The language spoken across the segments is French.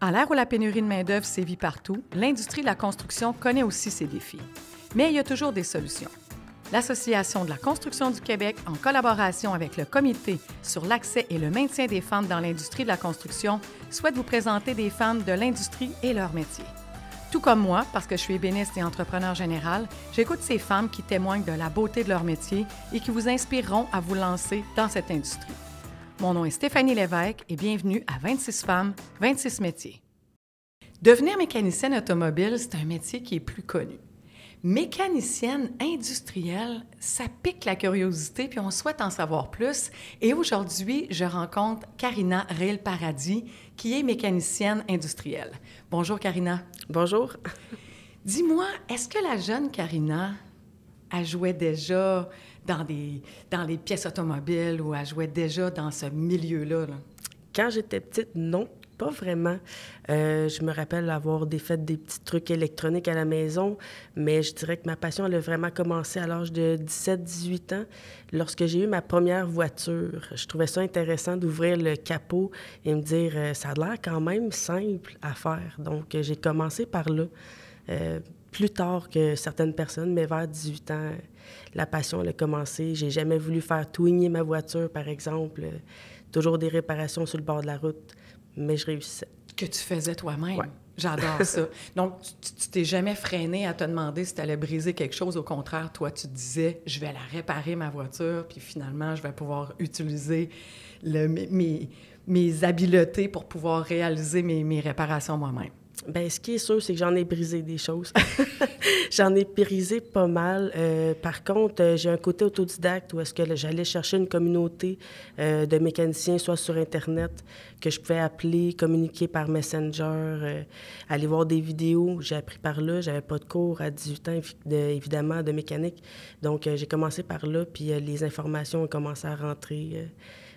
À l'ère où la pénurie de main-d'œuvre sévit partout, l'industrie de la construction connaît aussi ses défis. Mais il y a toujours des solutions. L'Association de la construction du Québec, en collaboration avec le Comité sur l'accès et le maintien des femmes dans l'industrie de la construction, souhaite vous présenter des femmes de l'industrie et leur métier. Tout comme moi, parce que je suis ébéniste et entrepreneur général, j'écoute ces femmes qui témoignent de la beauté de leur métier et qui vous inspireront à vous lancer dans cette industrie. Mon nom est Stéphanie Lévesque et bienvenue à 26 femmes, 26 métiers. Devenir mécanicienne automobile, c'est un métier qui est plus connu. Mécanicienne industrielle, ça pique la curiosité puis on souhaite en savoir plus. Et aujourd'hui, je rencontre Karina Reil-Paradis, qui est mécanicienne industrielle. Bonjour Karina. Bonjour. Dis-moi, est-ce que la jeune Karina, elle jouait déjà dans les pièces automobiles ou elle jouait déjà dans ce milieu-là, là? Quand j'étais petite, non, pas vraiment. Je me rappelle avoir fait des petits trucs électroniques à la maison, mais je dirais que ma passion, elle a vraiment commencé à l'âge de 17-18 ans, lorsque j'ai eu ma première voiture. Je trouvais ça intéressant d'ouvrir le capot et me dire, ça a l'air quand même simple à faire. Donc, j'ai commencé par là. Plus tard que certaines personnes, mais vers 18 ans, la passion elle a commencé. J'ai jamais voulu faire twinner ma voiture, par exemple. Toujours des réparations sur le bord de la route, mais je réussissais. Que tu faisais toi-même. Ouais. J'adore ça. Donc, tu t'es jamais freiné à te demander si tu allais briser quelque chose. Au contraire, toi, tu te disais, je vais la réparer, ma voiture, puis finalement, je vais pouvoir utiliser mes habiletés pour pouvoir réaliser mes réparations moi-même. Bien, ce qui est sûr, c'est que j'en ai brisé des choses. J'en ai brisé pas mal. Par contre, j'ai un côté autodidacte où est-ce que j'allais chercher une communauté de mécaniciens, soit sur Internet, que je pouvais appeler, communiquer par Messenger, aller voir des vidéos. J'ai appris par là. J'avais pas de cours à 18 ans, évidemment, de mécanique. Donc, j'ai commencé par là, puis les informations ont commencé à rentrer.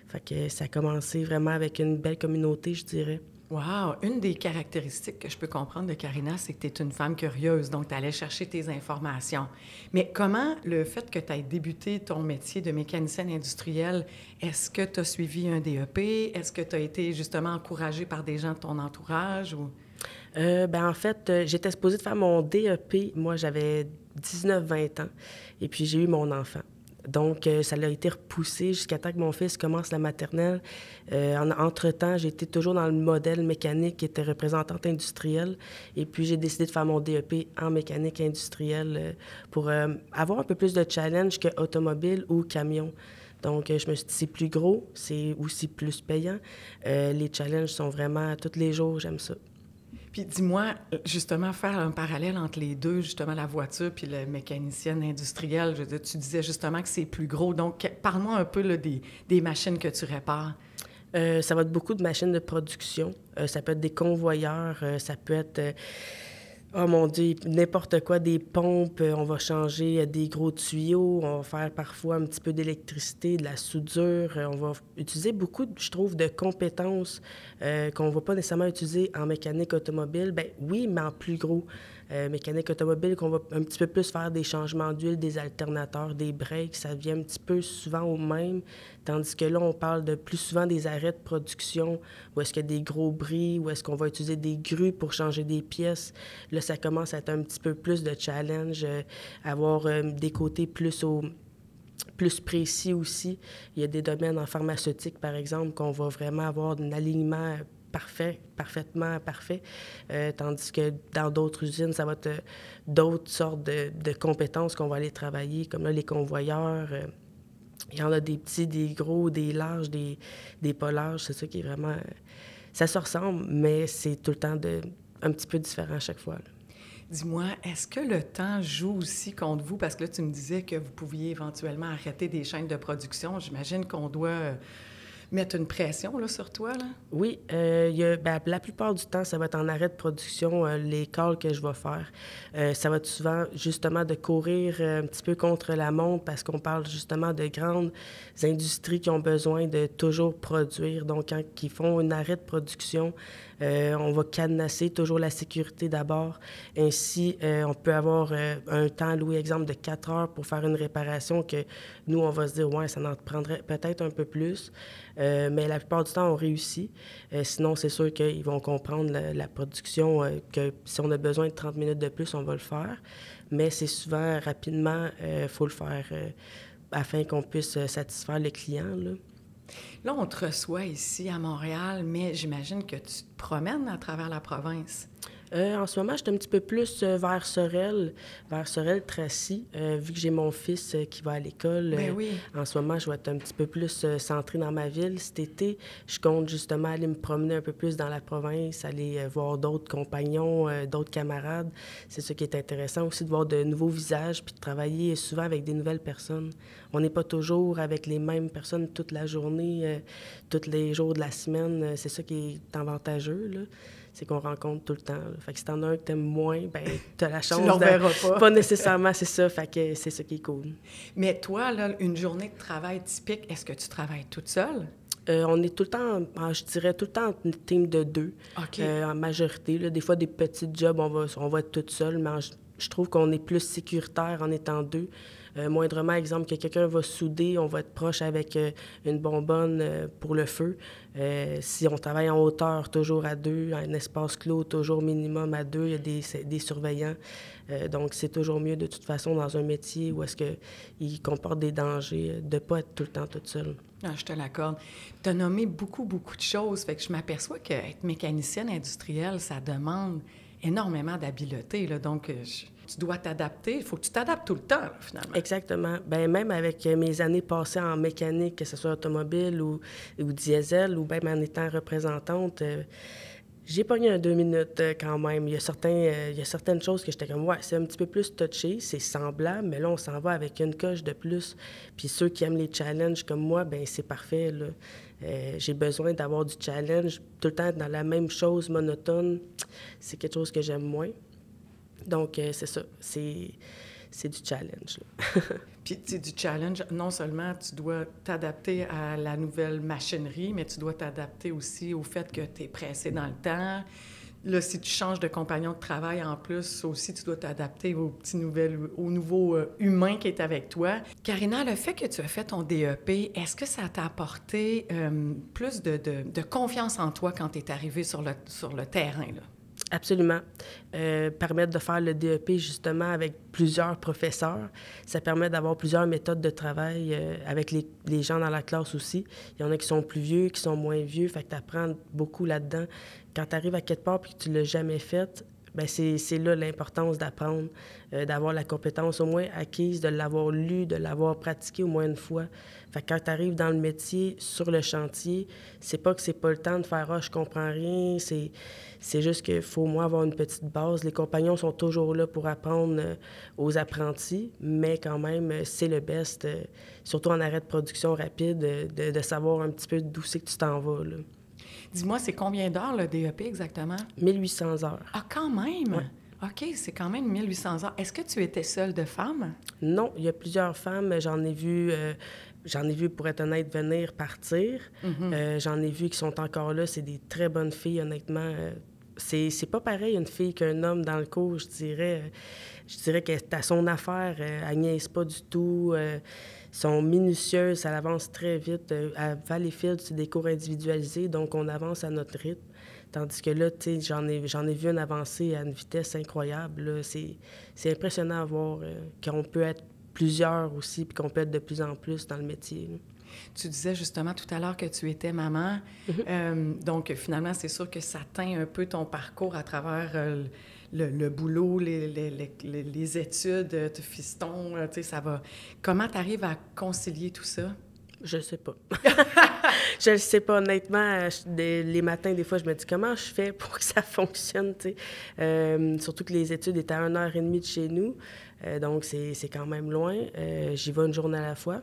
Fait que ça a commencé vraiment avec une belle communauté, je dirais. Wow! Une des caractéristiques que je peux comprendre de Karina, c'est que tu es une femme curieuse, donc tu allais chercher tes informations. Mais comment le fait que tu aies débuté ton métier de mécanicienne industrielle, est-ce que tu as suivi un DEP? Est-ce que tu as été justement encouragée par des gens de ton entourage? Ou... En fait, j'étais supposée de faire mon DEP. Moi, j'avais 19-20 ans. Et puis, j'ai eu mon enfant. Donc, ça a été repoussé jusqu'à temps que mon fils commence la maternelle. Entre-temps, j'étais toujours dans le modèle mécanique qui était représentante industrielle. Et puis, j'ai décidé de faire mon DEP en mécanique industrielle pour avoir un peu plus de challenge que automobile ou camion. Donc, je me suis dit, c'est plus gros, c'est aussi plus payant. Les challenges sont vraiment tous les jours, j'aime ça. Puis dis-moi, justement, faire un parallèle entre les deux, justement, la voiture puis la mécanicienne industrielle, je veux dire, tu disais justement que c'est plus gros. Donc, parle-moi un peu là, des machines que tu répares. Ça va être beaucoup de machines de production. Ça peut être des convoyeurs, ça peut être... oh mon Dieu, n'importe quoi, des pompes, on va changer des gros tuyaux, on va faire parfois un petit peu d'électricité, de la soudure, on va utiliser beaucoup, je trouve, de compétences qu'on ne va pas nécessairement utiliser en mécanique automobile. Bien oui, mais en plus gros. Mécanique automobile, qu'on va un petit peu plus faire des changements d'huile, des alternateurs, des breaks, ça vient un petit peu souvent au même, tandis que là, on parle de plus souvent des arrêts de production, où est-ce qu'il y a des gros bris, où est-ce qu'on va utiliser des grues pour changer des pièces. Là, ça commence à être un petit peu plus de challenge, avoir des côtés plus précis aussi. Il y a des domaines en pharmaceutique, par exemple, qu'on va vraiment avoir un alignement parfaitement parfait, tandis que dans d'autres usines, ça va être d'autres sortes de compétences qu'on va aller travailler, comme là, les convoyeurs. Il y en a des petits, des gros, des larges, des pas larges. C'est ça qui est vraiment... ça se ressemble, mais c'est tout le temps un petit peu différent à chaque fois, là. Dis-moi, est-ce que le temps joue aussi contre vous? Parce que là, tu me disais que vous pouviez éventuellement arrêter des chaînes de production. J'imagine qu'on doit mettre une pression là, sur toi, là? Oui, la plupart du temps, ça va être en arrêt de production, les calls que je vais faire. Ça va être souvent, justement, de courir un petit peu contre la montre parce qu'on parle, justement, de grandes industries qui ont besoin de toujours produire. Donc, quand ils font un arrêt de production, On va cadenasser toujours la sécurité d'abord. Ainsi, on peut avoir un temps alloué, exemple, de 4 heures pour faire une réparation que nous, on va se dire, ouais, ça en prendrait peut-être un peu plus. Mais la plupart du temps, on réussit. Sinon, c'est sûr qu'ils vont comprendre la production, que si on a besoin de 30 minutes de plus, on va le faire. Mais c'est souvent rapidement, il faut le faire afin qu'on puisse satisfaire le client, là. Là, on te reçoit ici à Montréal, mais j'imagine que tu te promènes à travers la province. En ce moment, je suis un petit peu plus vers Sorel-Tracy, vu que j'ai mon fils qui va à l'école. Ben oui. En ce moment, je vais être un petit peu plus centrée dans ma ville. Cet été, je compte justement aller me promener un peu plus dans la province, aller voir d'autres compagnons, d'autres camarades. C'est ça qui est intéressant aussi, de voir de nouveaux visages, puis de travailler souvent avec des nouvelles personnes. On n'est pas toujours avec les mêmes personnes toute la journée, tous les jours de la semaine. C'est ça qui est avantageux, là. C'est qu'on rencontre tout le temps, là. Fait que si t'en as un que t'aimes moins, ben t'as la chance Tu le reverras pas. Pas nécessairement, c'est ça. Fait que c'est ça qui est cool. Mais toi, là, une journée de travail typique, est-ce que tu travailles toute seule? On est tout le temps, je dirais, tout le temps en team de 2, OK. En majorité. Là. Des fois, des petits jobs, on va être toute seule, mais je trouve qu'on est plus sécuritaire en étant 2. Moindrement, exemple, que quelqu'un va souder, on va être proche avec une bonbonne pour le feu. Si on travaille en hauteur, toujours à 2, un espace clos, toujours minimum à 2, il y a des surveillants. Donc, c'est toujours mieux, de toute façon, dans un métier où est-ce qu'il comporte des dangers, de ne pas être tout le temps toute seule. Ah, je te l'accorde. Tu as nommé beaucoup, beaucoup de choses. Fait que je m'aperçois qu'être mécanicienne industrielle, ça demande énormément d'habileté, là. Donc, tu dois t'adapter. Il faut que tu t'adaptes tout le temps, là, finalement. Exactement. Bien, même avec mes années passées en mécanique, que ce soit automobile ou diesel, ou même en étant représentante, j'ai pogné un 2 minutes quand même. Il y a certaines choses que j'étais comme, ouais, c'est un petit peu plus touché, c'est semblable, mais là, on s'en va avec une coche de plus. Puis ceux qui aiment les challenges comme moi, bien, c'est parfait, là. J'ai besoin d'avoir du challenge. Tout le temps être dans la même chose monotone, c'est quelque chose que j'aime moins. Donc, c'est ça. C'est du challenge, là. Puis, tu sais, du challenge, non seulement tu dois t'adapter à la nouvelle machinerie, mais tu dois t'adapter aussi au fait que tu es pressé dans le temps. Là, si tu changes de compagnon de travail en plus, aussi, tu dois t'adapter au nouveau humain qui est avec toi. Karina, le fait que tu as fait ton DEP, est-ce que ça t'a apporté plus de confiance en toi quand tu es arrivé sur le terrain, là? Absolument. Permettre de faire le DEP, justement, avec plusieurs professeurs, ça permet d'avoir plusieurs méthodes de travail avec les gens dans la classe aussi. Il y en a qui sont plus vieux, qui sont moins vieux, fait que tu apprends beaucoup là-dedans. Quand tu arrives à quelque part et que tu ne l'as jamais fait, bien, c'est là l'importance d'apprendre, d'avoir la compétence au moins acquise, de l'avoir lu, de l'avoir pratiqué au moins une fois. Fait que quand tu arrives dans le métier, sur le chantier, c'est pas que c'est pas le temps de faire « Ah, je comprends rien », c'est juste qu'il faut au moins avoir une petite base. Les compagnons sont toujours là pour apprendre aux apprentis, mais quand même, c'est le best, surtout en arrêt de production rapide, de savoir un petit peu d'où c'est que tu t'en vas, là. Dis-moi, c'est combien d'heures le DEP exactement? 1800 heures. Ah, quand même! Ouais. OK, c'est quand même 1800 heures. Est-ce que tu étais seule de femme? Non, il y a plusieurs femmes. J'en ai vu, pour être honnête, venir, partir. J'en ai vu qui sont encore là. C'est des très bonnes filles, honnêtement. C'est pas pareil, une fille qu'un homme dans le cours, je dirais. Je dirais qu'elle est à son affaire. Elle niaise pas du tout. Sont minutieuses, ça avance très vite. À Valleyfield, c'est des cours individualisés, donc on avance à notre rythme. Tandis que là, tu sais, j'en ai vu une avancée à une vitesse incroyable, là. C'est impressionnant à voir qu'on peut être plusieurs aussi, puis qu'on peut être de plus en plus dans le métier, là. Tu disais justement tout à l'heure que tu étais maman. Donc, finalement, c'est sûr que ça teint un peu ton parcours à travers le boulot, les études, de fiston, tu sais, ça va... Comment tu arrives à concilier tout ça? Je sais pas. Je le sais pas, honnêtement. Les matins, des fois, je me dis comment je fais pour que ça fonctionne, tu sais. Surtout que les études étaient à 1h30 de chez nous, donc c'est quand même loin. J'y vais une journée à la fois.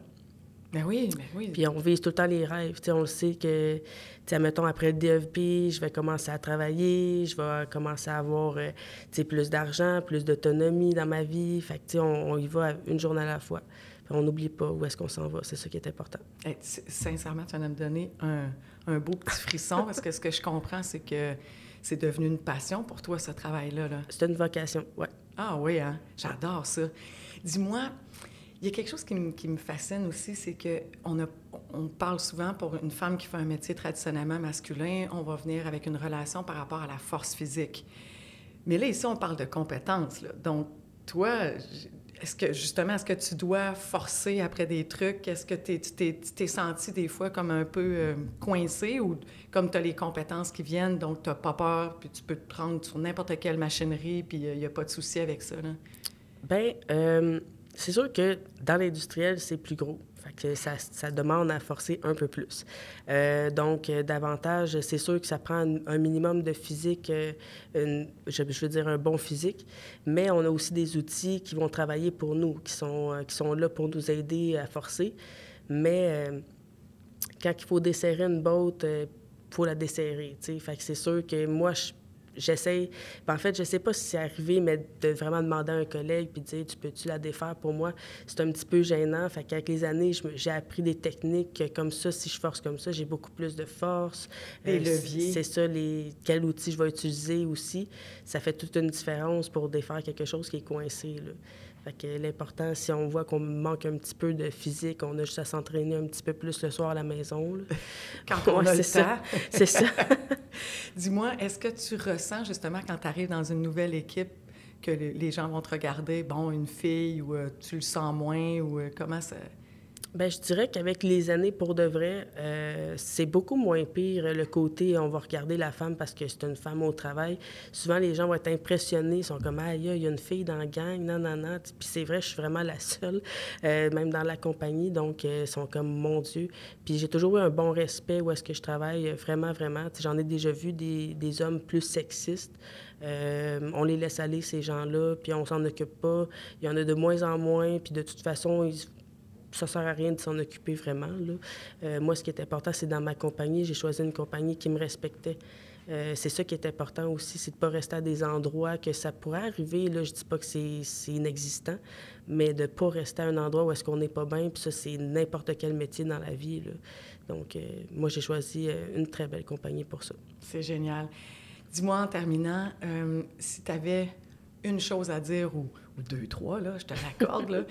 Ben oui, ben oui. Puis on vise tout le temps les rêves. Tu sais, on le sait que, tu sais, mettons, après le DEP, je vais commencer à travailler, je vais commencer à avoir, tu sais, plus d'argent, plus d'autonomie dans ma vie. Fait que, tu sais, on y va une journée à la fois. On n'oublie pas où est-ce qu'on s'en va. C'est ça qui est important. Hey, sincèrement, tu viens de me donner un beau petit frisson parce que ce que je comprends, c'est que c'est devenu une passion pour toi, ce travail-là. Là. C'est une vocation, oui. Ah oui, hein? J'adore ça. Dis-moi, il y a quelque chose qui me fascine aussi, c'est qu'on parle souvent pour une femme qui fait un métier traditionnellement masculin, on va venir avec une relation par rapport à la force physique. Mais là, ici, on parle de compétences. Là. Donc, toi, est-ce que tu dois forcer après des trucs? Est-ce que tu t'es senti des fois comme un peu coincé ou comme tu as les compétences qui viennent, donc tu n'as pas peur, puis tu peux te prendre sur n'importe quelle machinerie, puis il n'y a pas de souci avec ça, là? Bien, c'est sûr que dans l'industriel, c'est plus gros. Fait que ça demande à forcer un peu plus. Donc, davantage, c'est sûr que ça prend un minimum de physique, je veux dire un bon physique, mais on a aussi des outils qui vont travailler pour nous, qui sont là pour nous aider à forcer. Mais quand il faut desserrer une botte, il faut la desserrer, tu sais. Fait que c'est sûr que moi, j'essaie... En fait, je ne sais pas si c'est arrivé, mais de vraiment demander à un collègue puis de dire « Tu peux-tu la défaire pour moi? » C'est un petit peu gênant. Fait qu'avec les années, j'ai appris des techniques comme ça. Si je force comme ça, j'ai beaucoup plus de force. Les leviers. C'est ça, quels outils je vais utiliser aussi. Ça fait toute une différence pour défaire quelque chose qui est coincé, là. Fait que l'important, si on voit qu'on manque un petit peu de physique, on a juste à s'entraîner un petit peu plus le soir à la maison, là. Quand on a le temps. C'est ça. Dis-moi, est-ce que tu ressens justement quand tu arrives dans une nouvelle équipe que les gens vont te regarder, bon, une fille, ou tu le sens moins, ou comment ça... Bien, je dirais qu'avec les années, pour de vrai, c'est beaucoup moins pire le côté on va regarder la femme parce que c'est une femme au travail. Souvent, les gens vont être impressionnés, ils sont comme « Aïe, il y a une fille dans la gang, non, non, non. » Puis c'est vrai, je suis vraiment la seule, même dans la compagnie, donc ils sont comme « Mon Dieu. » Puis j'ai toujours eu un bon respect où est-ce que je travaille, vraiment, vraiment. T'sais, j'en ai déjà vu des hommes plus sexistes. On les laisse aller, ces gens-là, puis on s'en occupe pas. Il y en a de moins en moins, puis de toute façon, ça sert à rien de s'en occuper vraiment, là. Moi, ce qui est important, c'est dans ma compagnie, j'ai choisi une compagnie qui me respectait. C'est ça qui est important aussi, c'est de ne pas rester à des endroits que ça pourrait arriver, là, je dis pas que c'est inexistant, mais de ne pas rester à un endroit où est-ce qu'on n'est pas bien, puis ça, c'est n'importe quel métier dans la vie, là. Donc, moi, j'ai choisi une très belle compagnie pour ça. C'est génial. Dis-moi, en terminant, si tu avais une chose à dire, ou deux, trois, là, je te l'accorde, là,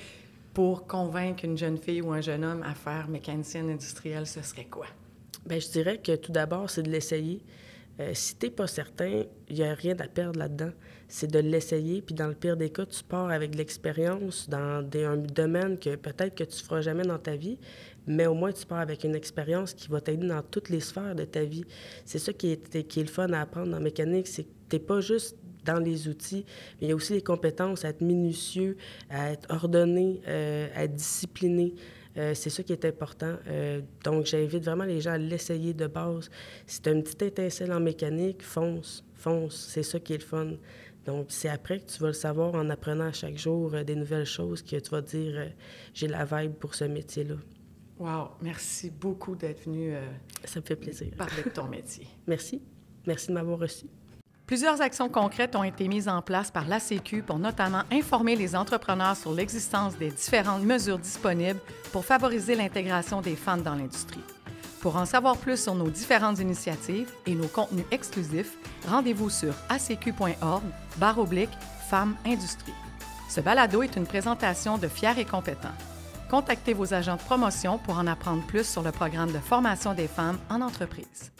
pour convaincre une jeune fille ou un jeune homme à faire mécanicienne industrielle, ce serait quoi? Bien, je dirais que tout d'abord, c'est de l'essayer. Si tu n'es pas certain, il n'y a rien à perdre là-dedans. C'est de l'essayer, puis dans le pire des cas, tu pars avec de l'expérience dans un domaine que peut-être que tu ne feras jamais dans ta vie, mais au moins tu pars avec une expérience qui va t'aider dans toutes les sphères de ta vie. C'est ça qui est le fun à apprendre en mécanique, c'est que tu n'es pas juste dans les outils, mais il y a aussi les compétences à être minutieux, à être ordonné, à être discipliné. C'est ça qui est important. Donc, j'invite vraiment les gens à l'essayer de base. Si tu as une petite étincelle en mécanique, fonce. C'est ça qui est le fun. Donc, c'est après que tu vas le savoir en apprenant à chaque jour des nouvelles choses que tu vas dire j'ai la vibe pour ce métier-là. Wow! Merci beaucoup d'être venu ça me fait plaisir. Parler de ton métier. Merci. Merci de m'avoir reçu. Plusieurs actions concrètes ont été mises en place par l'ACQ pour notamment informer les entrepreneurs sur l'existence des différentes mesures disponibles pour favoriser l'intégration des femmes dans l'industrie. Pour en savoir plus sur nos différentes initiatives et nos contenus exclusifs, rendez-vous sur acq.org/Femmes Industrie. Ce balado est une présentation de Fiers et compétents. Contactez vos agents de promotion pour en apprendre plus sur le programme de formation des femmes en entreprise.